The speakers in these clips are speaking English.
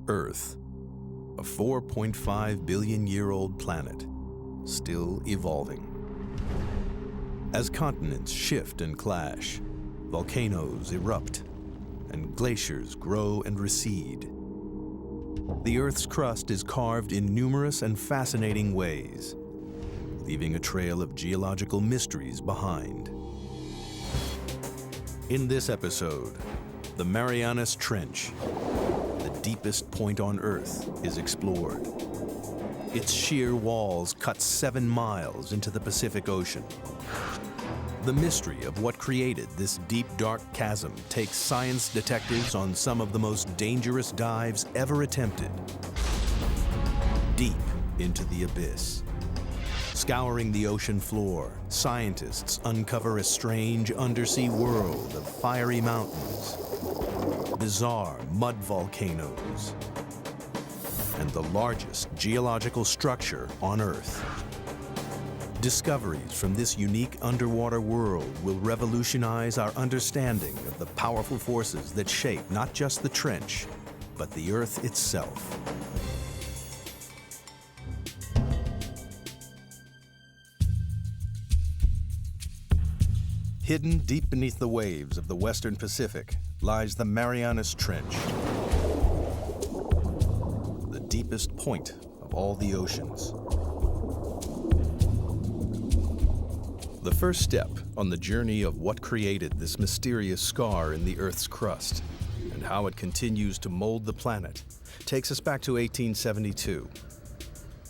Earth, a 4.5 billion-year-old planet, still evolving. As continents shift and clash, volcanoes erupt, and glaciers grow and recede, the Earth's crust is carved in numerous and fascinating ways, leaving a trail of geological mysteries behind. In this episode, the Marianas Trench, the deepest point on Earth, is explored. Its sheer walls cut 7 miles into the Pacific Ocean. The mystery of what created this deep, dark chasm takes science detectives on some of the most dangerous dives ever attempted. Deep into the abyss. Scouring the ocean floor, scientists uncover a strange undersea world of fiery mountains, bizarre mud volcanoes, and the largest geological structure on Earth. Discoveries from this unique underwater world will revolutionize our understanding of the powerful forces that shape not just the trench, but the Earth itself. Hidden deep beneath the waves of the Western Pacific lies the Marianas Trench, the deepest point of all the oceans. The first step on the journey of what created this mysterious scar in the Earth's crust and how it continues to mold the planet takes us back to 1872,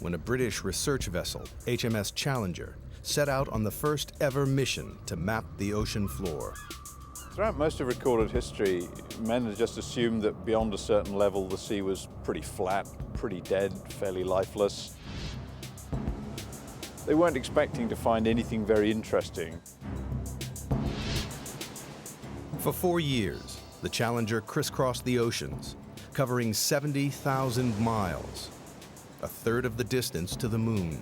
when a British research vessel, HMS Challenger, set out on the first ever mission to map the ocean floor. Throughout most of recorded history, men had just assumed that beyond a certain level the sea was pretty flat, pretty dead, fairly lifeless. They weren't expecting to find anything very interesting. For 4 years, the Challenger crisscrossed the oceans, covering 70,000 miles, a third of the distance to the moon.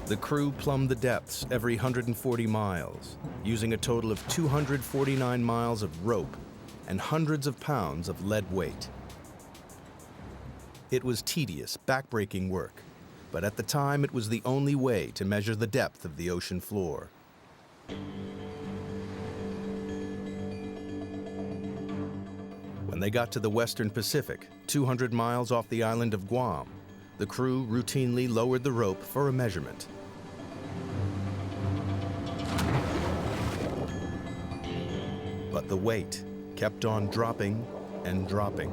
The crew plumbed the depths every 140 miles, using a total of 249 miles of rope and hundreds of pounds of lead weight. It was tedious, backbreaking work, but at the time it was the only way to measure the depth of the ocean floor. When they got to the Western Pacific, 200 miles off the island of Guam, the crew routinely lowered the rope for a measurement. But the weight kept on dropping and dropping.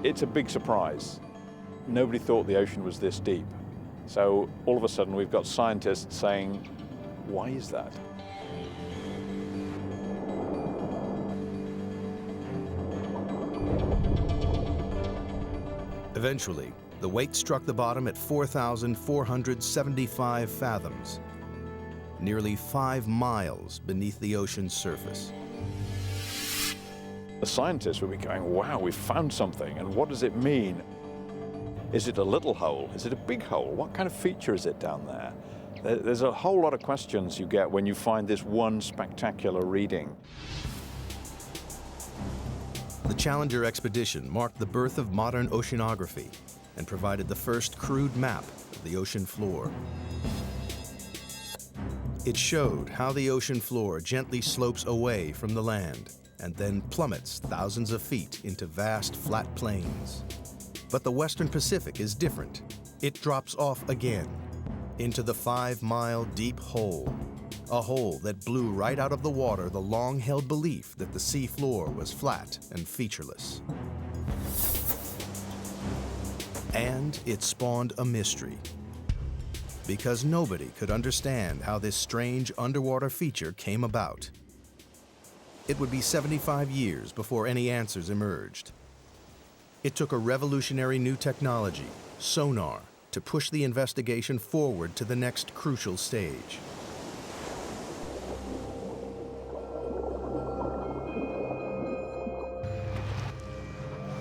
It's a big surprise. Nobody thought the ocean was this deep. So all of a sudden we've got scientists saying, why is that? Eventually, the weight struck the bottom at 4,475 fathoms, nearly 5 miles beneath the ocean's surface. The scientists would be going, wow, we've found something, and what does it mean? Is it a little hole? Is it a big hole? What kind of feature is it down there? There's a whole lot of questions you get when you find this one spectacular reading. The Challenger expedition marked the birth of modern oceanography and provided the first crude map of the ocean floor. It showed how the ocean floor gently slopes away from the land and then plummets thousands of feet into vast flat plains. But the Western Pacific is different. It drops off again into the 5-mile deep hole, a hole that blew right out of the water the long-held belief that the sea floor was flat and featureless. And it spawned a mystery, because nobody could understand how this strange underwater feature came about. It would be 75 years before any answers emerged. It took a revolutionary new technology, sonar, to push the investigation forward to the next crucial stage.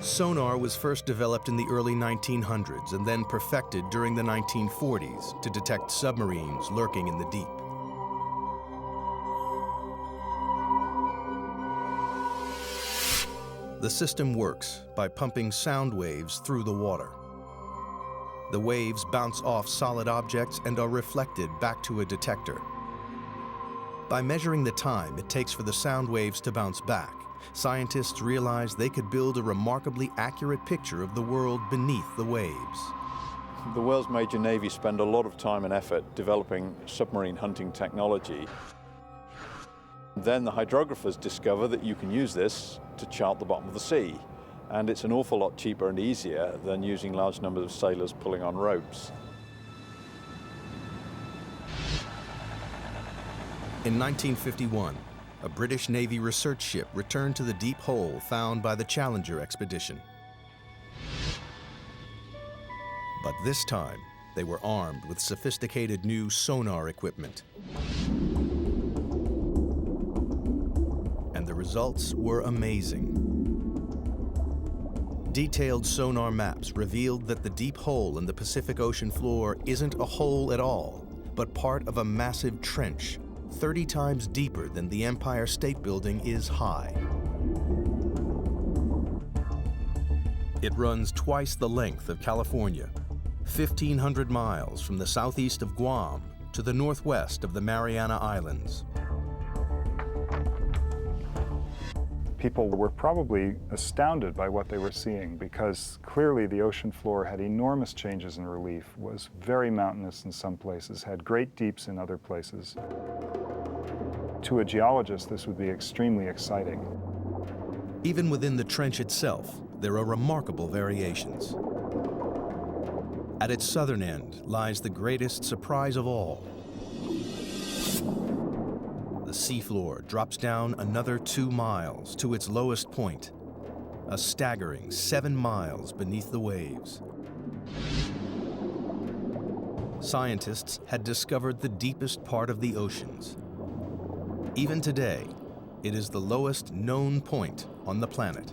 Sonar was first developed in the early 1900s and then perfected during the 1940s to detect submarines lurking in the deep. The system works by pumping sound waves through the water. The waves bounce off solid objects and are reflected back to a detector. By measuring the time it takes for the sound waves to bounce back, scientists realized they could build a remarkably accurate picture of the world beneath the waves. The world's major navies spend a lot of time and effort developing submarine hunting technology. Then the hydrographers discover that you can use this to chart the bottom of the sea. And it's an awful lot cheaper and easier than using large numbers of sailors pulling on ropes. In 1951, a British Navy research ship returned to the deep hole found by the Challenger expedition. But this time, they were armed with sophisticated new sonar equipment. And the results were amazing. Detailed sonar maps revealed that the deep hole in the Pacific Ocean floor isn't a hole at all, but part of a massive trench, 30 times deeper than the Empire State Building is high. It runs twice the length of California, 1,500 miles from the southeast of Guam to the northwest of the Mariana Islands. People were probably astounded by what they were seeing because clearly the ocean floor had enormous changes in relief, was very mountainous in some places, had great deeps in other places. To a geologist, this would be extremely exciting. Even within the trench itself, there are remarkable variations. At its southern end lies the greatest surprise of all. The seafloor drops down another 2 miles to its lowest point, a staggering 7 miles beneath the waves. Scientists had discovered the deepest part of the oceans. Even today, it is the lowest known point on the planet.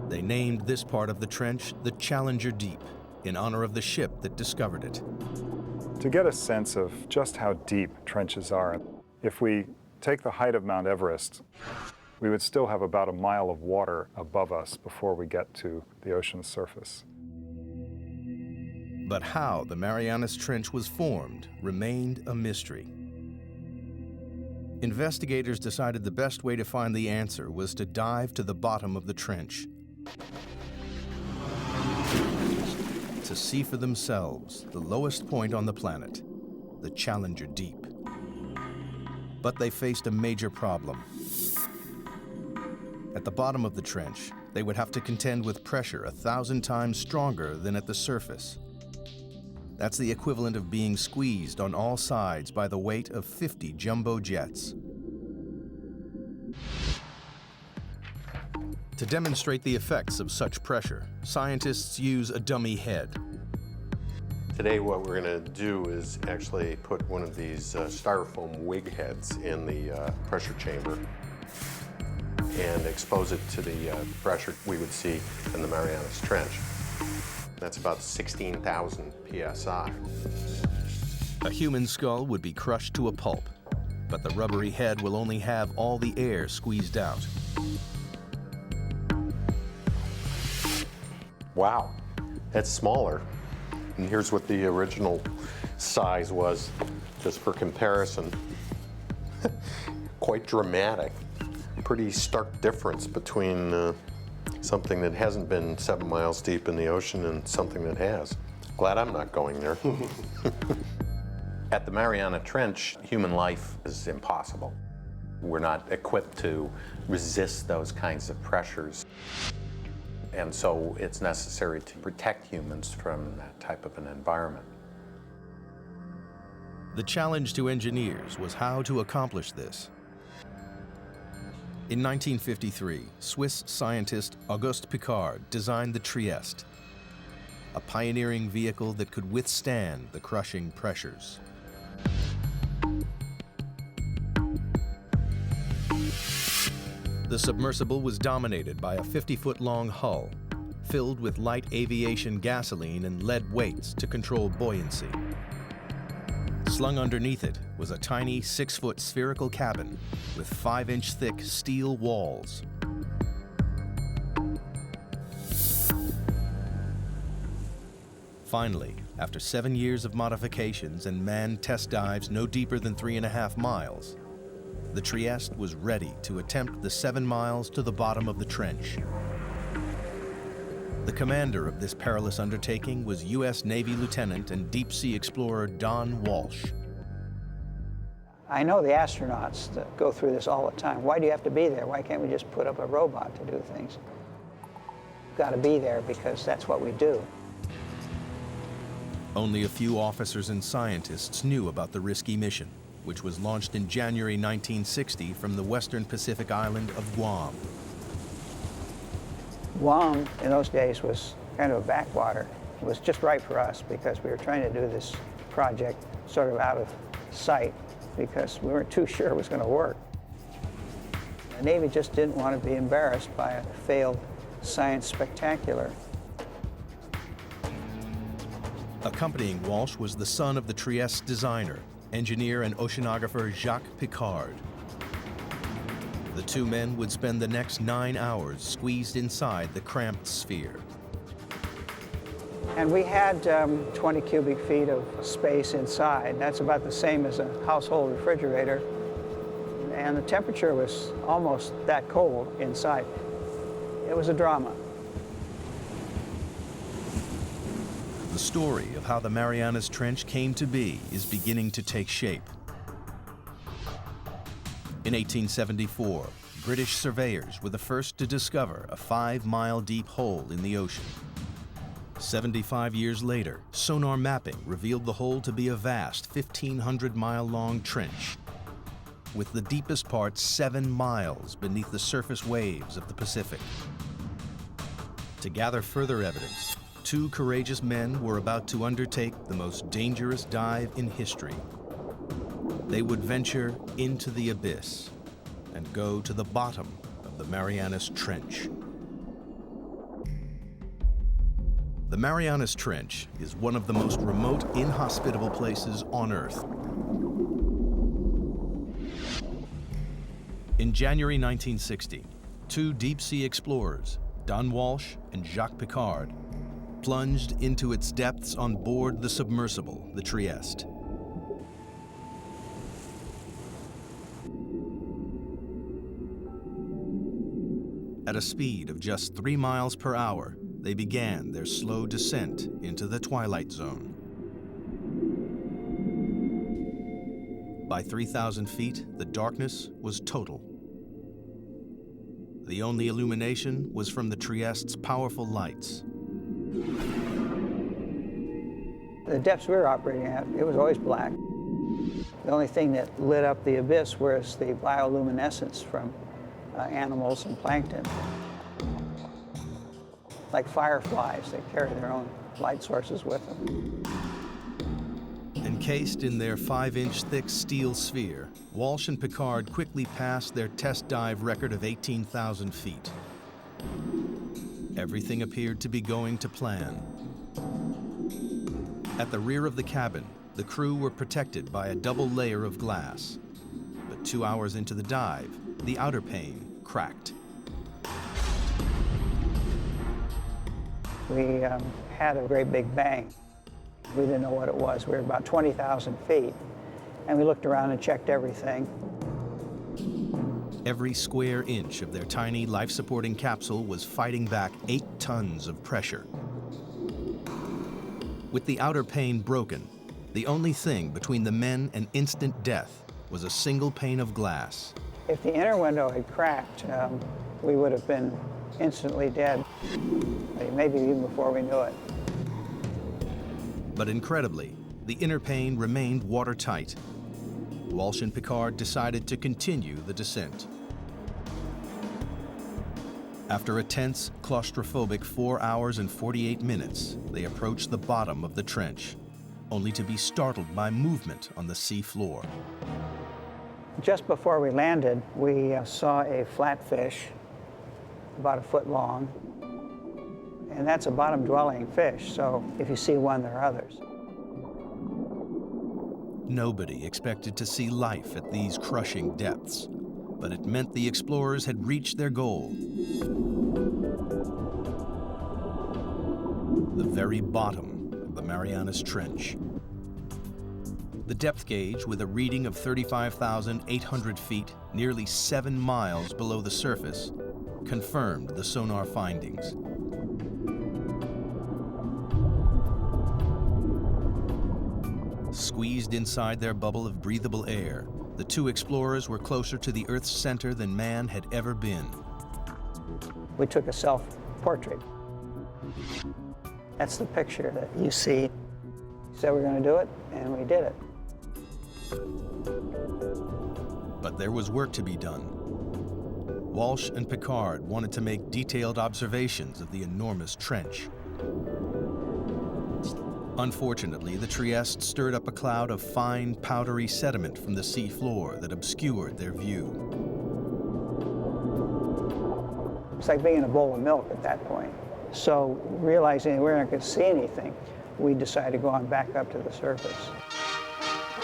They named this part of the trench the Challenger Deep, in honor of the ship that discovered it. To get a sense of just how deep trenches are, if we take the height of Mount Everest, we would still have about a mile of water above us before we get to the ocean's surface. But how the Marianas Trench was formed remained a mystery. Investigators decided the best way to find the answer was to dive to the bottom of the trench, to see for themselves the lowest point on the planet, the Challenger Deep. But they faced a major problem. At the bottom of the trench, they would have to contend with pressure 1,000 times stronger than at the surface. That's the equivalent of being squeezed on all sides by the weight of 50 jumbo jets. To demonstrate the effects of such pressure, scientists use a dummy head. Today what we're going to do is actually put one of these styrofoam wig heads in the pressure chamber and expose it to the pressure we would see in the Marianas Trench. That's about 16,000 psi. A human skull would be crushed to a pulp, but the rubbery head will only have all the air squeezed out. Wow, that's smaller. And here's what the original size was, just for comparison. Quite dramatic. Pretty stark difference between something that hasn't been 7 miles deep in the ocean and something that has. Glad I'm not going there. At the Mariana Trench, human life is impossible. We're not equipped to resist those kinds of pressures. And so it's necessary to protect humans from that type of an environment. The challenge to engineers was how to accomplish this. In 1953, Swiss scientist Auguste Piccard designed the Trieste, a pioneering vehicle that could withstand the crushing pressures. The submersible was dominated by a 50-foot-long hull, filled with light aviation gasoline and lead weights to control buoyancy. Slung underneath it was a tiny 6-foot spherical cabin with 5-inch thick steel walls. Finally, after 7 years of modifications and manned test dives no deeper than 3.5 miles, the Trieste was ready to attempt the 7 miles to the bottom of the trench. The commander of this perilous undertaking was U.S. Navy Lieutenant and deep-sea explorer Don Walsh. I know the astronauts that go through this all the time. Why do you have to be there? Why can't we just put up a robot to do things? You've got to be there because that's what we do. Only a few officers and scientists knew about the risky mission, which was launched in January 1960 from the western Pacific island of Guam. Guam, in those days, was kind of a backwater. It was just right for us because we were trying to do this project sort of out of sight because we weren't too sure it was going to work. The Navy just didn't want to be embarrassed by a failed science spectacular. Accompanying Walsh was the son of the Trieste designer, engineer and oceanographer Jacques Piccard. The two men would spend the next 9 hours squeezed inside the cramped sphere. And we had 20 cubic feet of space inside. That's about the same as a household refrigerator. And the temperature was almost that cold inside. It was a drama. The story of how the Marianas Trench came to be is beginning to take shape. In 1874, British surveyors were the first to discover a 5-mile deep hole in the ocean. 75 years later, sonar mapping revealed the hole to be a vast 1,500-mile-long trench, with the deepest part 7 miles beneath the surface waves of the Pacific. To gather further evidence, 2 courageous men were about to undertake the most dangerous dive in history. They would venture into the abyss and go to the bottom of the Marianas Trench. The Marianas Trench is one of the most remote, inhospitable places on Earth. In January 1960, 2 deep-sea explorers, Don Walsh and Jacques Piccard, plunged into its depths on board the submersible, the Trieste. At a speed of just 3 miles per hour, they began their slow descent into the twilight zone. By 3,000 feet, the darkness was total. The only illumination was from the Trieste's powerful lights. The depths we were operating at, it was always black. The only thing that lit up the abyss was the bioluminescence from animals and plankton. Like fireflies, they carry their own light sources with them. Encased in their 5-inch thick steel sphere, Walsh and Piccard quickly passed their test dive record of 18,000 feet. Everything appeared to be going to plan. At the rear of the cabin, the crew were protected by a double layer of glass. But 2 hours into the dive, the outer pane cracked. We had a great big bang. We didn't know what it was. We were about 20,000 feet. And we looked around and checked everything. Every square inch of their tiny life-supporting capsule was fighting back 8 tons of pressure. With the outer pane broken, the only thing between the men and instant death was a single pane of glass. If the inner window had cracked, we would have been instantly dead, maybe even before we knew it. But incredibly, the inner pane remained watertight. Walsh and Piccard decided to continue the descent. After a tense, claustrophobic 4 hours and 48 minutes, they approached the bottom of the trench, only to be startled by movement on the sea floor. Just before we landed, we saw a flatfish about 1 foot long. And that's a bottom-dwelling fish, so if you see one, there are others. Nobody expected to see life at these crushing depths, but it meant the explorers had reached their goal. The very bottom of the Marianas Trench. The depth gauge, with a reading of 35,800 feet, nearly 7 miles below the surface, confirmed the sonar findings. Squeezed inside their bubble of breathable air, the two explorers were closer to the Earth's center than man had ever been. We took a self-portrait. That's the picture that you see. We said we're going to do it, and we did it. But there was work to be done. Walsh and Picard wanted to make detailed observations of the enormous trench. Unfortunately, the Trieste stirred up a cloud of fine, powdery sediment from the sea floor that obscured their view. It's like being in a bowl of milk at that point. So, realizing we weren't going to see anything, we decided to go on back up to the surface.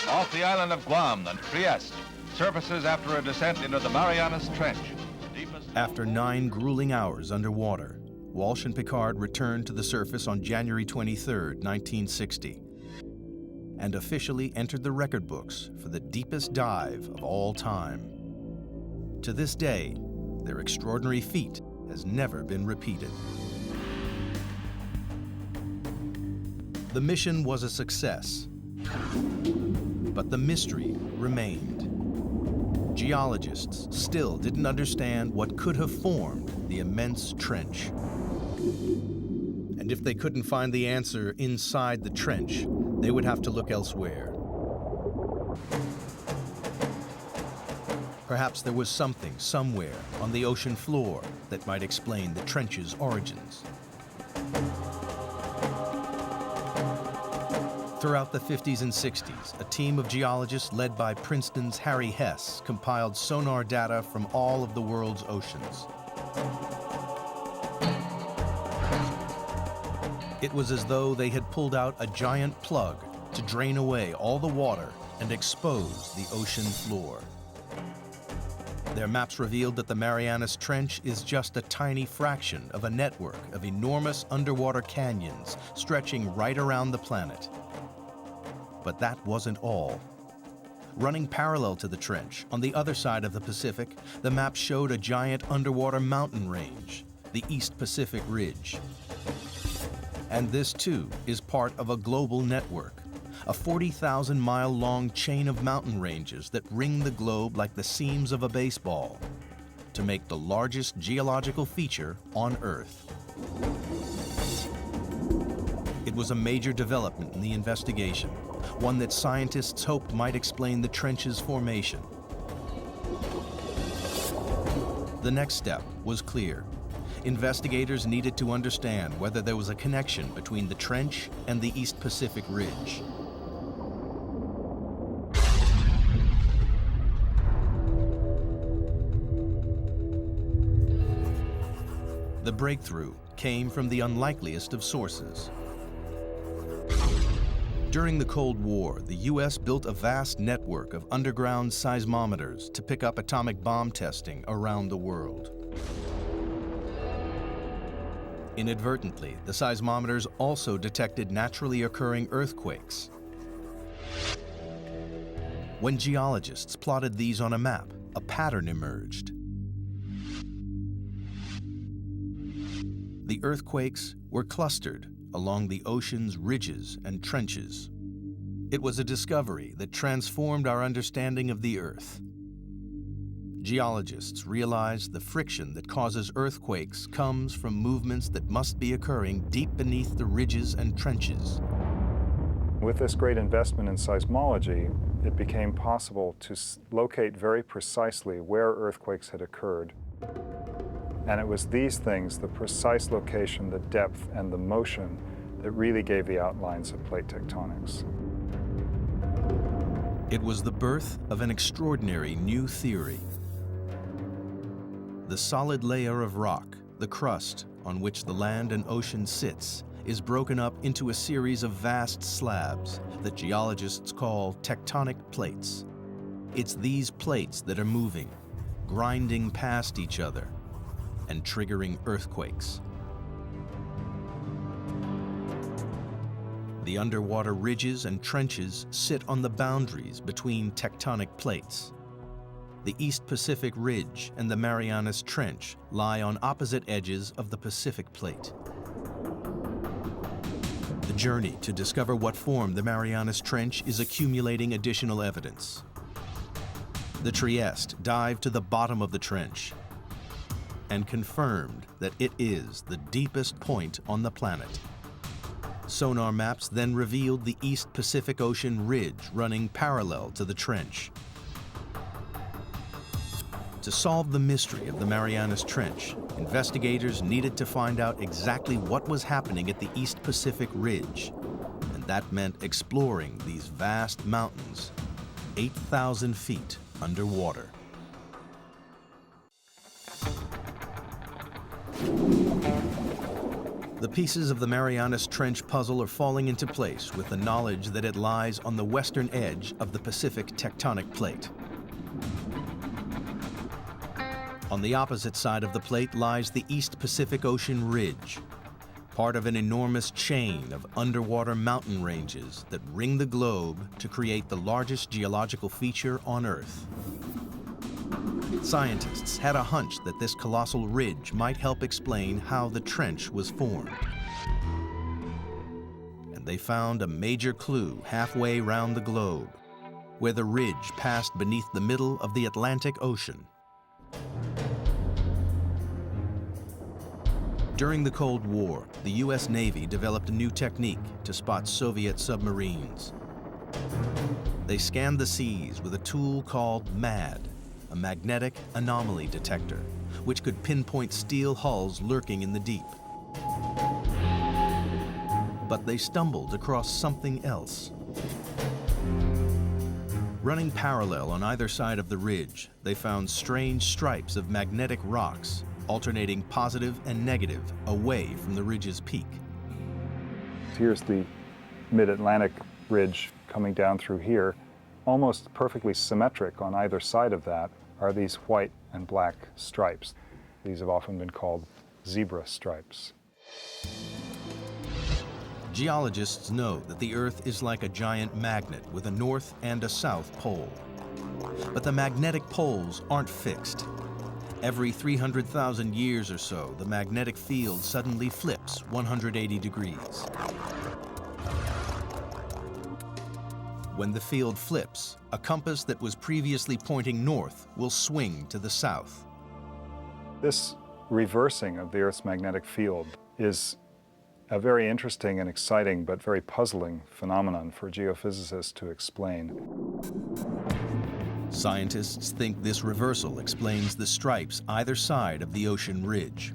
Off the island of Guam and Trieste, surfaces after a descent into the Marianas Trench. After 9 grueling hours underwater, Walsh and Picard returned to the surface on January 23, 1960, and officially entered the record books for the deepest dive of all time. To this day, their extraordinary feat has never been repeated. The mission was a success, but the mystery remained. Geologists still didn't understand what could have formed the immense trench. And if they couldn't find the answer inside the trench, they would have to look elsewhere. Perhaps there was something somewhere on the ocean floor that might explain the trench's origins. Throughout the 50s and 60s, a team of geologists led by Princeton's Harry Hess compiled sonar data from all of the world's oceans. It was as though they had pulled out a giant plug to drain away all the water and expose the ocean floor. Their maps revealed that the Marianas Trench is just a tiny fraction of a network of enormous underwater canyons stretching right around the planet. But that wasn't all. Running parallel to the trench, on the other side of the Pacific, the map showed a giant underwater mountain range, the East Pacific Ridge. And this, too, is part of a global network, a 40,000-mile-long chain of mountain ranges that ring the globe like the seams of a baseball, to make the largest geological feature on Earth. It was a major development in the investigation, one that scientists hoped might explain the trench's formation. The next step was clear. Investigators needed to understand whether there was a connection between the trench and the East Pacific Ridge. The breakthrough came from the unlikeliest of sources. During the Cold War, the U.S. built a vast network of underground seismometers to pick up atomic bomb testing around the world. Inadvertently, the seismometers also detected naturally occurring earthquakes. When geologists plotted these on a map, a pattern emerged. The earthquakes were clustered along the ocean's ridges and trenches. It was a discovery that transformed our understanding of the Earth. Geologists realized the friction that causes earthquakes comes from movements that must be occurring deep beneath the ridges and trenches. With this great investment in seismology, it became possible to locate very precisely where earthquakes had occurred. And it was these things, the precise location, the depth, and the motion, that really gave the outlines of plate tectonics. It was the birth of an extraordinary new theory. The solid layer of rock, the crust on which the land and ocean sits, is broken up into a series of vast slabs that geologists call tectonic plates. It's these plates that are moving, grinding past each other, and triggering earthquakes. The underwater ridges and trenches sit on the boundaries between tectonic plates. The East Pacific Ridge and the Marianas Trench lie on opposite edges of the Pacific Plate. The journey to discover what formed the Marianas Trench is accumulating additional evidence. The Trieste dived to the bottom of the trench and confirmed that it is the deepest point on the planet. Sonar maps then revealed the East Pacific Ocean ridge running parallel to the trench. To solve the mystery of the Marianas Trench, investigators needed to find out exactly what was happening at the East Pacific Ridge, and that meant exploring these vast mountains, 8,000 feet underwater. The pieces of the Marianas Trench puzzle are falling into place with the knowledge that it lies on the western edge of the Pacific tectonic plate. On the opposite side of the plate lies the East Pacific Ocean Ridge, part of an enormous chain of underwater mountain ranges that ring the globe to create the largest geological feature on Earth. Scientists had a hunch that this colossal ridge might help explain how the trench was formed. And they found a major clue halfway round the globe, where the ridge passed beneath the middle of the Atlantic Ocean. During the Cold War, the U.S. Navy developed a new technique to spot Soviet submarines. They scanned the seas with a tool called MAD, a magnetic anomaly detector, which could pinpoint steel hulls lurking in the deep. But they stumbled across something else. Running parallel on either side of the ridge, they found strange stripes of magnetic rocks, alternating positive and negative away from the ridge's peak. Here's the mid-Atlantic ridge coming down through here. Almost perfectly symmetric on either side of that are these white and black stripes. These have often been called zebra stripes. Geologists know that the Earth is like a giant magnet with a north and a south pole. But the magnetic poles aren't fixed. Every 300,000 years or so, the magnetic field suddenly flips 180 degrees. When the field flips, a compass that was previously pointing north will swing to the south. This reversing of the Earth's magnetic field is a very interesting and exciting but very puzzling phenomenon for geophysicists to explain. Scientists think this reversal explains the stripes either side of the ocean ridge.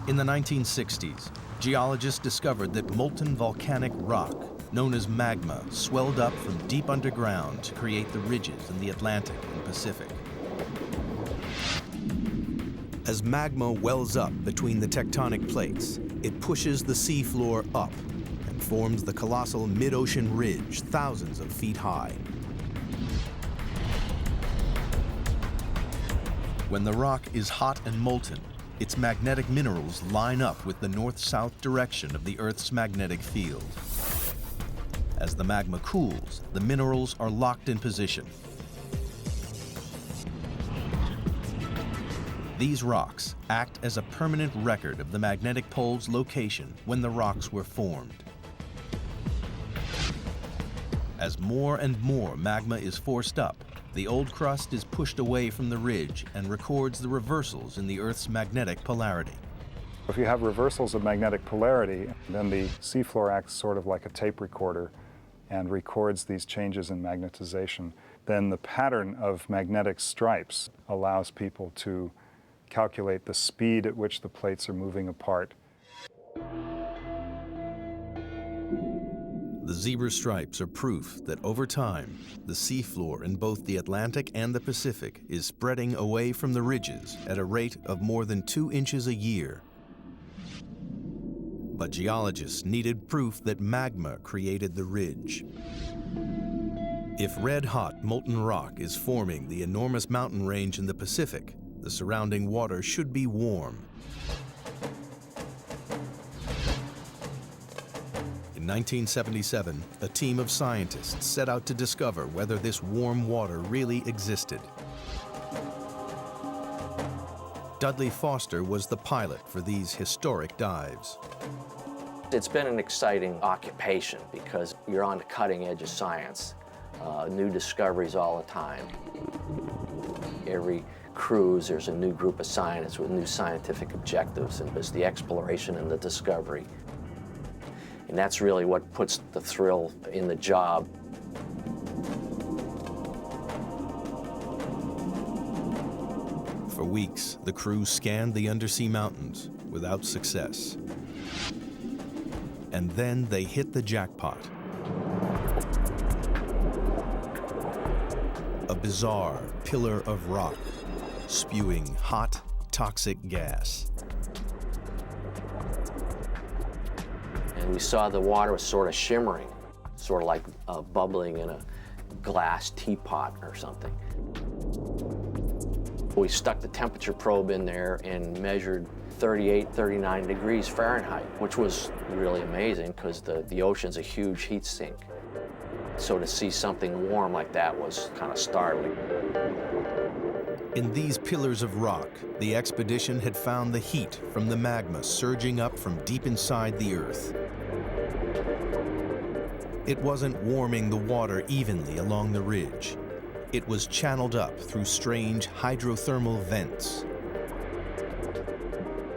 In the 1960s, geologists discovered that molten volcanic rock, known as magma, swelled up from deep underground to create the ridges in the Atlantic and Pacific. As magma wells up between the tectonic plates, it pushes the seafloor up and forms the colossal mid-ocean ridge thousands of feet high. When the rock is hot and molten, its magnetic minerals line up with the north-south direction of the Earth's magnetic field. As the magma cools, the minerals are locked in position. These rocks act as a permanent record of the magnetic pole's location when the rocks were formed. As more and more magma is forced up, the old crust is pushed away from the ridge and records the reversals in the Earth's magnetic polarity. If you have reversals of magnetic polarity, then the seafloor acts sort of like a tape recorder and records these changes in magnetization. Then the pattern of magnetic stripes allows people to calculate the speed at which the plates are moving apart. The zebra stripes are proof that over time, the seafloor in both the Atlantic and the Pacific is spreading away from the ridges at a rate of more than 2 inches a year. But geologists needed proof that magma created the ridge. If red-hot molten rock is forming the enormous mountain range in the Pacific, the surrounding water should be warm. In 1977, a team of scientists set out to discover whether this warm water really existed. Dudley Foster was the pilot for these historic dives. It's been an exciting occupation because you're on the cutting edge of science. New discoveries all the time. Every cruise, there's a new group of scientists with new scientific objectives, and it's the exploration and the discovery. And that's really what puts the thrill in the job. For weeks, the crew scanned the undersea mountains without success. And then they hit the jackpot. A bizarre pillar of rock, spewing hot, toxic gas. And we saw the water was sort of shimmering, sort of like bubbling in a glass teapot or something. We stuck the temperature probe in there and measured 38, 39 degrees Fahrenheit, which was really amazing because the ocean's a huge heat sink. So to see something warm like that was kind of startling. In these pillars of rock, the expedition had found the heat from the magma surging up from deep inside the Earth. It wasn't warming the water evenly along the ridge. It was channeled up through strange hydrothermal vents.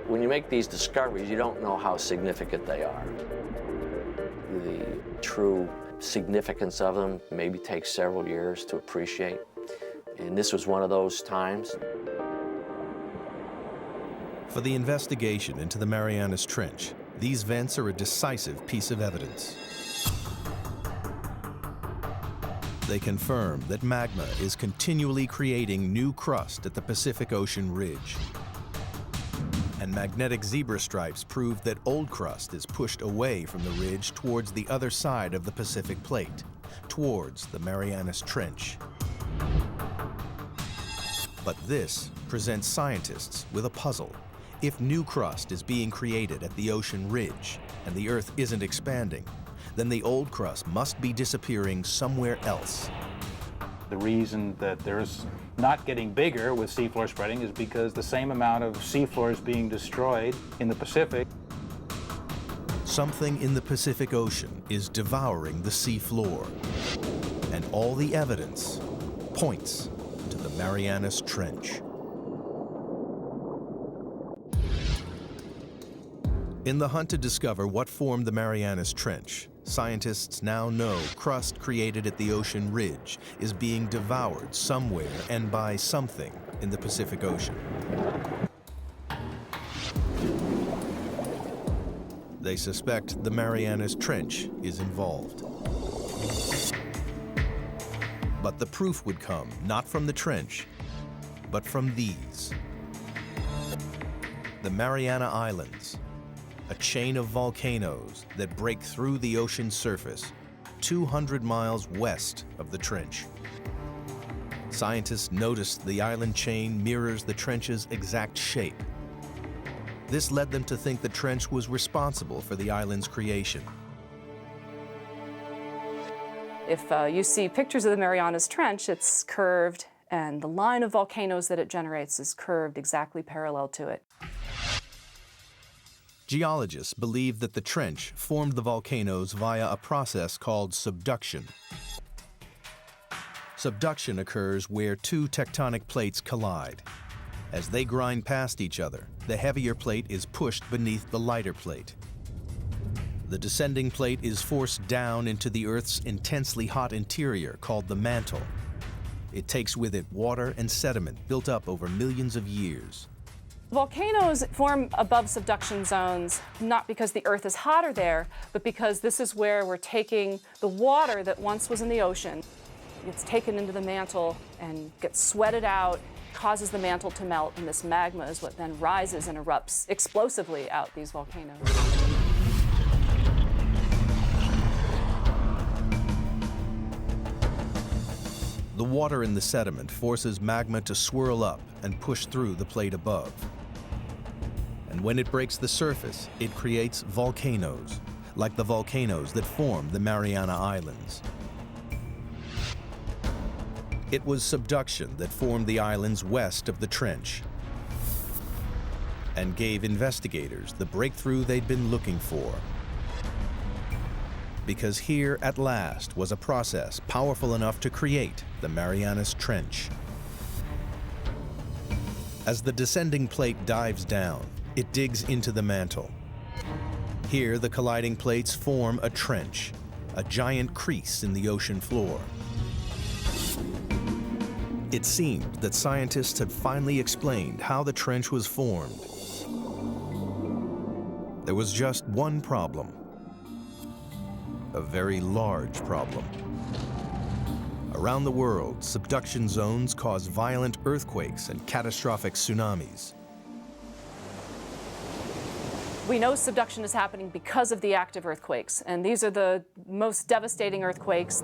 When you make these discoveries, you don't know how significant they are. The true significance of them maybe takes several years to appreciate. And this was one of those times. For the investigation into the Marianas Trench, these vents are a decisive piece of evidence. They confirm that magma is continually creating new crust at the Pacific Ocean ridge. And magnetic zebra stripes prove that old crust is pushed away from the ridge towards the other side of the Pacific Plate, towards the Marianas Trench. But this presents scientists with a puzzle. If new crust is being created at the ocean ridge and the Earth isn't expanding, then the old crust must be disappearing somewhere else. The reason that there's not getting bigger with seafloor spreading is because the same amount of seafloor is being destroyed in the Pacific. Something in the Pacific Ocean is devouring the seafloor, and all the evidence points to the Marianas Trench. In the hunt to discover what formed the Marianas Trench, scientists now know crust created at the ocean ridge is being devoured somewhere and by something in the Pacific Ocean. They suspect the Marianas Trench is involved. But the proof would come not from the trench, but from these. The Mariana Islands, a chain of volcanoes that break through the ocean surface 200 miles west of the trench. Scientists noticed the island chain mirrors the trench's exact shape. This led them to think the trench was responsible for the island's creation. If you see pictures of the Marianas Trench, it's curved, and the line of volcanoes that it generates is curved exactly parallel to it. Geologists believe that the trench formed the volcanoes via a process called subduction. Subduction occurs where two tectonic plates collide. As they grind past each other, the heavier plate is pushed beneath the lighter plate. The descending plate is forced down into the Earth's intensely hot interior called the mantle. It takes with it water and sediment built up over millions of years. Volcanoes form above subduction zones not because the Earth is hotter there, but because this is where we're taking the water that once was in the ocean. It's taken into the mantle and gets sweated out, causes the mantle to melt, and this magma is what then rises and erupts explosively out these volcanoes. The water in the sediment forces magma to swirl up and push through the plate above. And when it breaks the surface, it creates volcanoes, like the volcanoes that form the Mariana Islands. It was subduction that formed the islands west of the trench and gave investigators the breakthrough they'd been looking for. Because here, at last, was a process powerful enough to create the Marianas Trench. As the descending plate dives down, it digs into the mantle. Here, the colliding plates form a trench, a giant crease in the ocean floor. It seemed that scientists had finally explained how the trench was formed. There was just one problem. A very large problem. Around the world, subduction zones cause violent earthquakes and catastrophic tsunamis. We know subduction is happening because of the active earthquakes, and these are the most devastating earthquakes.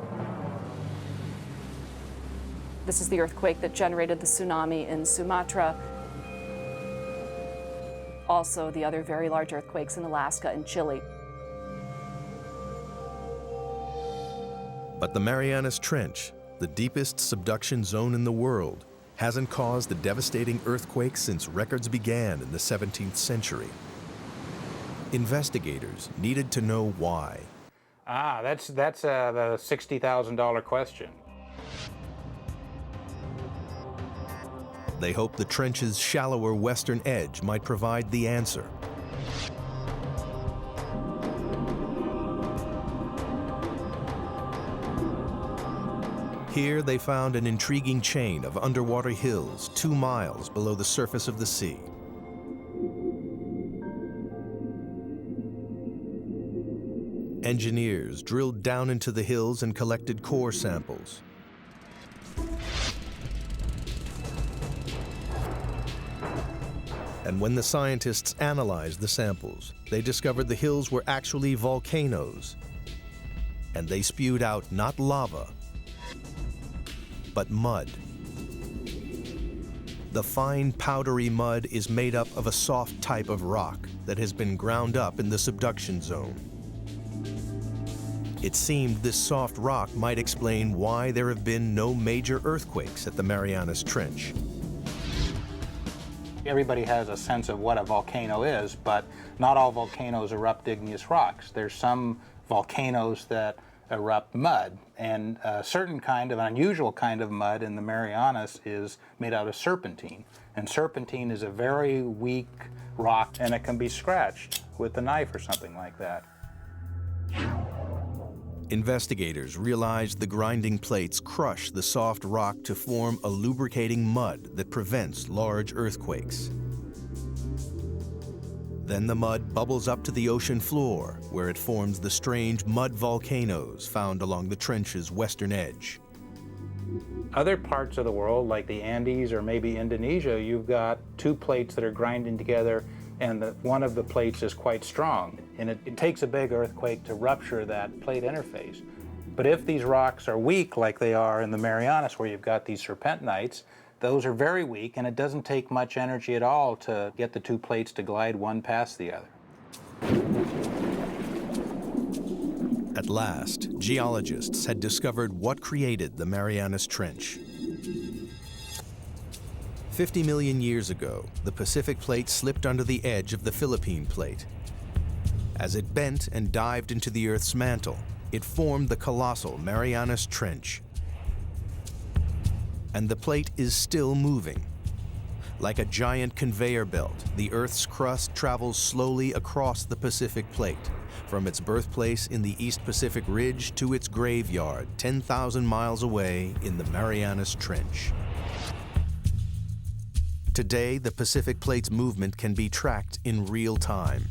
This is the earthquake that generated the tsunami in Sumatra. Also, the other very large earthquakes in Alaska and Chile. But the Marianas Trench, the deepest subduction zone in the world, hasn't caused a devastating earthquake since records began in the 17th century. Investigators needed to know why. That's the $60,000 question. They hoped the trench's shallower western edge might provide the answer. Here they found an intriguing chain of underwater hills 2 miles below the surface of the sea. Engineers drilled down into the hills and collected core samples. And when the scientists analyzed the samples, they discovered the hills were actually volcanoes. And they spewed out not lava, but mud. The fine, powdery mud is made up of a soft type of rock that has been ground up in the subduction zone. It seemed this soft rock might explain why there have been no major earthquakes at the Marianas Trench. Everybody has a sense of what a volcano is, but not all volcanoes erupt igneous rocks. There's some volcanoes that erupt mud, and a certain kind of, an unusual kind of mud in the Marianas is made out of serpentine. And serpentine is a very weak rock, and it can be scratched with a knife or something like that. Investigators realized the grinding plates crush the soft rock to form a lubricating mud that prevents large earthquakes. Then the mud bubbles up to the ocean floor, where it forms the strange mud volcanoes found along the trench's western edge. Other parts of the world, like the Andes or maybe Indonesia, you've got 2 plates that are grinding together, and one of the plates is quite strong. And it takes a big earthquake to rupture that plate interface. But if these rocks are weak, like they are in the Marianas, where you've got these serpentinites, those are very weak, and it doesn't take much energy at all to get the 2 plates to glide one past the other. At last, geologists had discovered what created the Marianas Trench. 50 million years ago, the Pacific Plate slipped under the edge of the Philippine Plate. As it bent and dived into the Earth's mantle, it formed the colossal Marianas Trench. And the plate is still moving. Like a giant conveyor belt, the Earth's crust travels slowly across the Pacific Plate, from its birthplace in the East Pacific Ridge to its graveyard 10,000 miles away in the Marianas Trench. Today, the Pacific Plate's movement can be tracked in real time.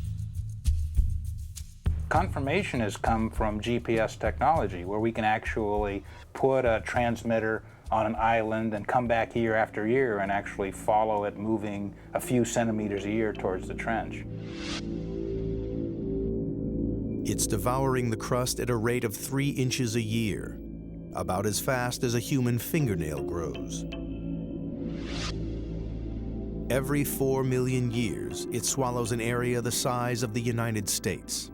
Confirmation has come from GPS technology, where we can actually put a transmitter on an island and come back year after year and actually follow it moving a few centimeters a year towards the trench. It's devouring the crust at a rate of 3 inches a year, about as fast as a human fingernail grows. Every 4 million years, it swallows an area the size of the United States.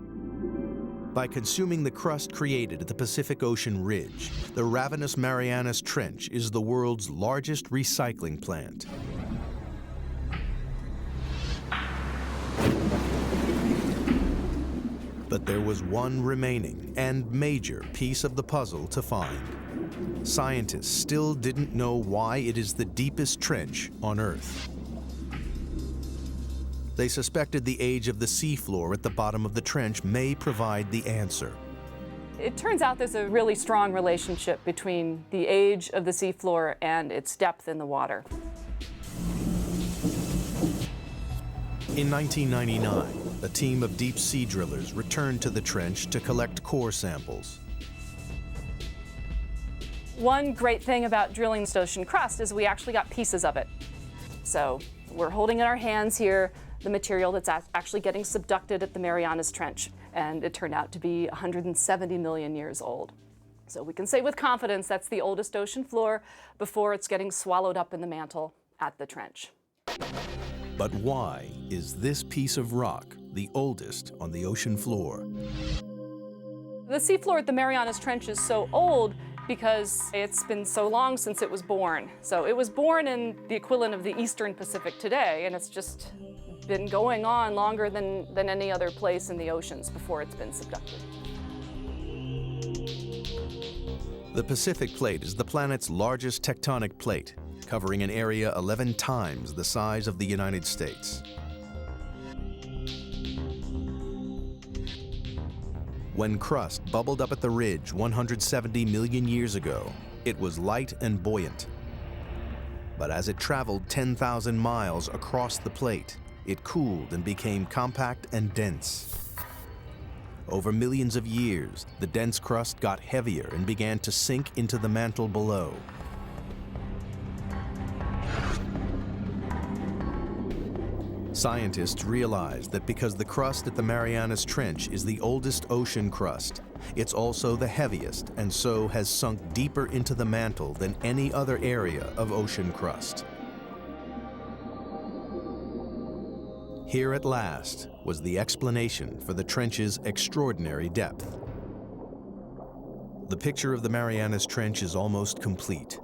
By consuming the crust created at the Pacific Ocean ridge, the ravenous Marianas Trench is the world's largest recycling plant. But there was one remaining and major piece of the puzzle to find. Scientists still didn't know why it is the deepest trench on Earth. They suspected the age of the seafloor at the bottom of the trench may provide the answer. It turns out there's a really strong relationship between the age of the seafloor and its depth in the water. In 1999, a team of deep sea drillers returned to the trench to collect core samples. One great thing about drilling this ocean crust is we actually got pieces of it. So we're holding in our hands here the material that's actually getting subducted at the Marianas Trench, and it turned out to be 170 million years old. So we can say with confidence that's the oldest ocean floor before it's getting swallowed up in the mantle at the trench. But why is this piece of rock the oldest on the ocean floor? The seafloor at the Marianas Trench is so old because it's been so long since it was born. So it was born in the equivalent of the Eastern Pacific today, and it's just been going on longer than any other place in the oceans before it's been subducted. The Pacific Plate is the planet's largest tectonic plate, covering an area 11 times the size of the United States. When crust bubbled up at the ridge 170 million years ago, it was light and buoyant. But as it traveled 10,000 miles across the plate, it cooled and became compact and dense. Over millions of years, the dense crust got heavier and began to sink into the mantle below. Scientists realized that because the crust at the Marianas Trench is the oldest ocean crust, it's also the heaviest and so has sunk deeper into the mantle than any other area of ocean crust. Here at last was the explanation for the trench's extraordinary depth. The picture of the Marianas Trench is almost complete.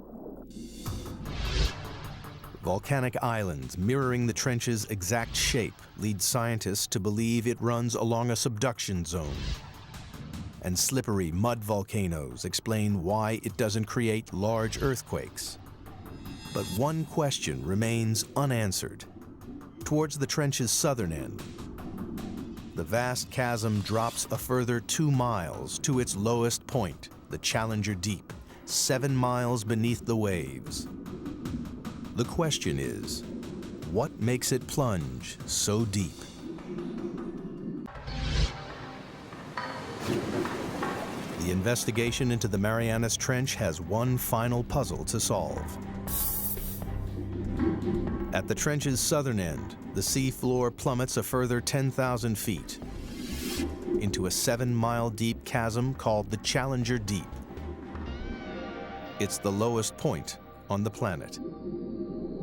Volcanic islands mirroring the trench's exact shape lead scientists to believe it runs along a subduction zone. And slippery mud volcanoes explain why it doesn't create large earthquakes. But one question remains unanswered. Towards the trench's southern end, the vast chasm drops a further 2 miles to its lowest point, the Challenger Deep, 7 miles beneath the waves. The question is, what makes it plunge so deep? The investigation into the Marianas Trench has one final puzzle to solve. At the trench's southern end, the sea floor plummets a further 10,000 feet into a 7-mile deep chasm called the Challenger Deep. It's the lowest point on the planet.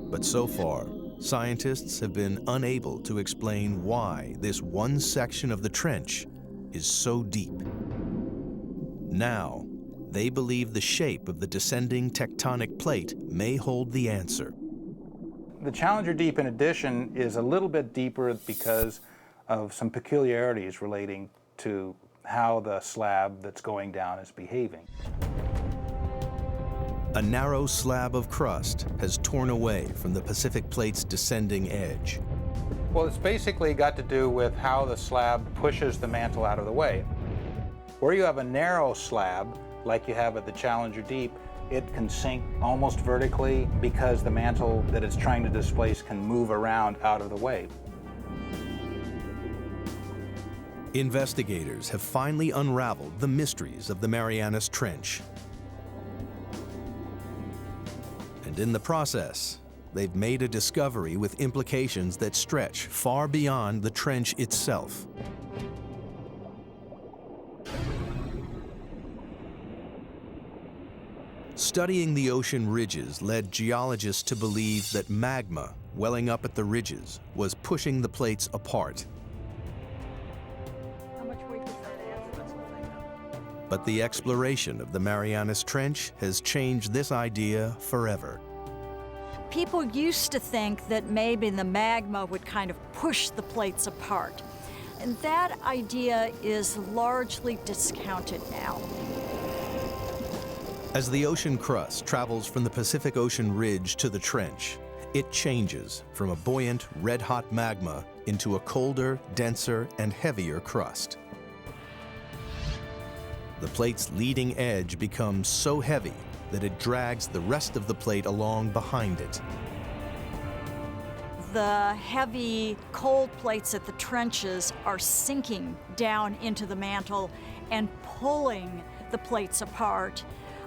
But so far, scientists have been unable to explain why this one section of the trench is so deep. Now, they believe the shape of the descending tectonic plate may hold the answer. The Challenger Deep, in addition, is a little bit deeper because of some peculiarities relating to how the slab that's going down is behaving. A narrow slab of crust has torn away from the Pacific Plate's descending edge. Well, it's basically got to do with how the slab pushes the mantle out of the way. Where you have a narrow slab, like you have at the Challenger Deep, it can sink almost vertically because the mantle that it's trying to displace can move around out of the way. Investigators have finally unraveled the mysteries of the Marianas Trench. And in the process, they've made a discovery with implications that stretch far beyond the trench itself. Studying the ocean ridges led geologists to believe that magma welling up at the ridges was pushing the plates apart. How much weight does that add? But the exploration of the Marianas Trench has changed this idea forever. People used to think that maybe the magma would kind of push the plates apart. And that idea is largely discounted now. As the ocean crust travels from the Pacific Ocean ridge to the trench, it changes from a buoyant, red-hot magma into a colder, denser, and heavier crust. The plate's leading edge becomes so heavy that it drags the rest of the plate along behind it. The heavy, cold plates at the trenches are sinking down into the mantle and pulling the plates apart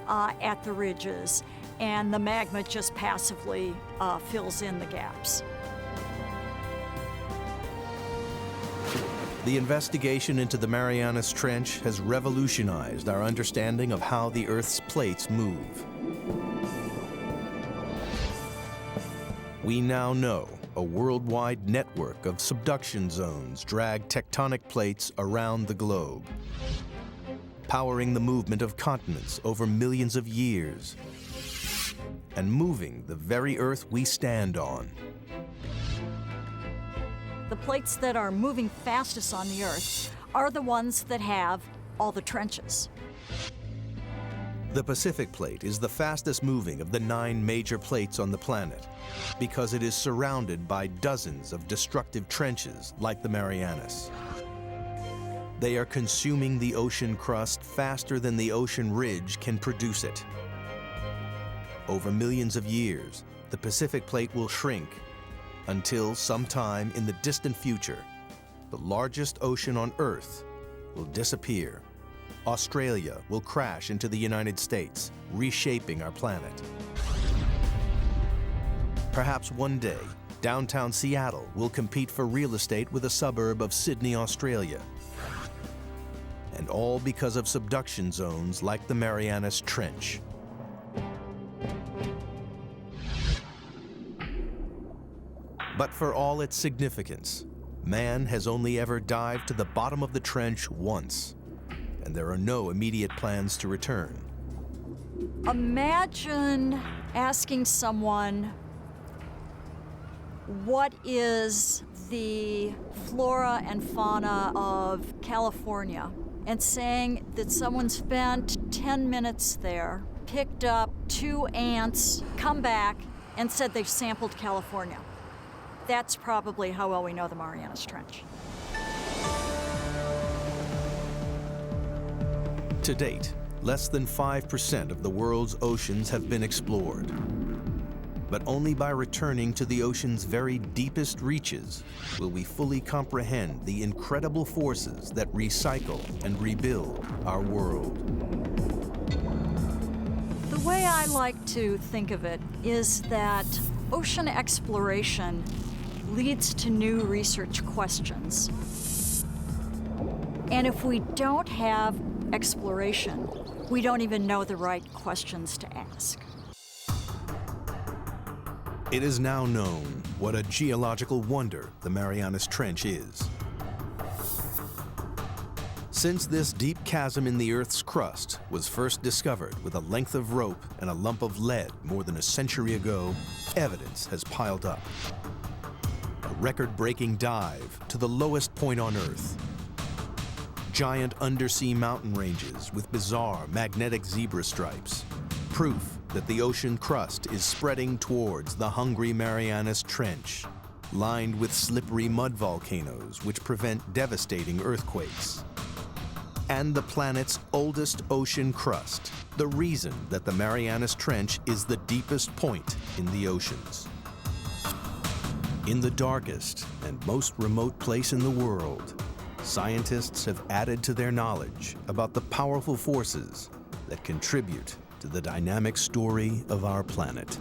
at the ridges, and the magma just passively fills in the gaps. The investigation into the Marianas Trench has revolutionized our understanding of how the Earth's plates move. We now know a worldwide network of subduction zones drag tectonic plates around the globe, powering the movement of continents over millions of years, and moving the very Earth we stand on. The plates that are moving fastest on the Earth are the ones that have all the trenches. The Pacific Plate is the fastest moving of the 9 major plates on the planet because it is surrounded by dozens of destructive trenches like the Marianas. They are consuming the ocean crust faster than the ocean ridge can produce it. Over millions of years, the Pacific Plate will shrink until sometime in the distant future, the largest ocean on Earth will disappear. Australia will crash into the United States, reshaping our planet. Perhaps one day, downtown Seattle will compete for real estate with a suburb of Sydney, Australia. And all because of subduction zones like the Marianas Trench. But for all its significance, man has only ever dived to the bottom of the trench once, and there are no immediate plans to return. Imagine asking someone, what is the flora and fauna of California? And saying that someone spent 10 minutes there, picked up 2 ants, come back, and said they've sampled California. That's probably how well we know the Marianas Trench. To date, less than 5% of the world's oceans have been explored. But only by returning to the ocean's very deepest reaches will we fully comprehend the incredible forces that recycle and rebuild our world. The way I like to think of it is that ocean exploration leads to new research questions. And if we don't have exploration, we don't even know the right questions to ask. It is now known what a geological wonder the Marianas Trench is. Since this deep chasm in the Earth's crust was first discovered with a length of rope and a lump of lead more than a century ago, evidence has piled up. A record-breaking dive to the lowest point on Earth. Giant undersea mountain ranges with bizarre magnetic zebra stripes. Proof that the ocean crust is spreading towards the hungry Marianas Trench, lined with slippery mud volcanoes which prevent devastating earthquakes. And the planet's oldest ocean crust, the reason that the Marianas Trench is the deepest point in the oceans. In the darkest and most remote place in the world, scientists have added to their knowledge about the powerful forces that contribute to the dynamic story of our planet.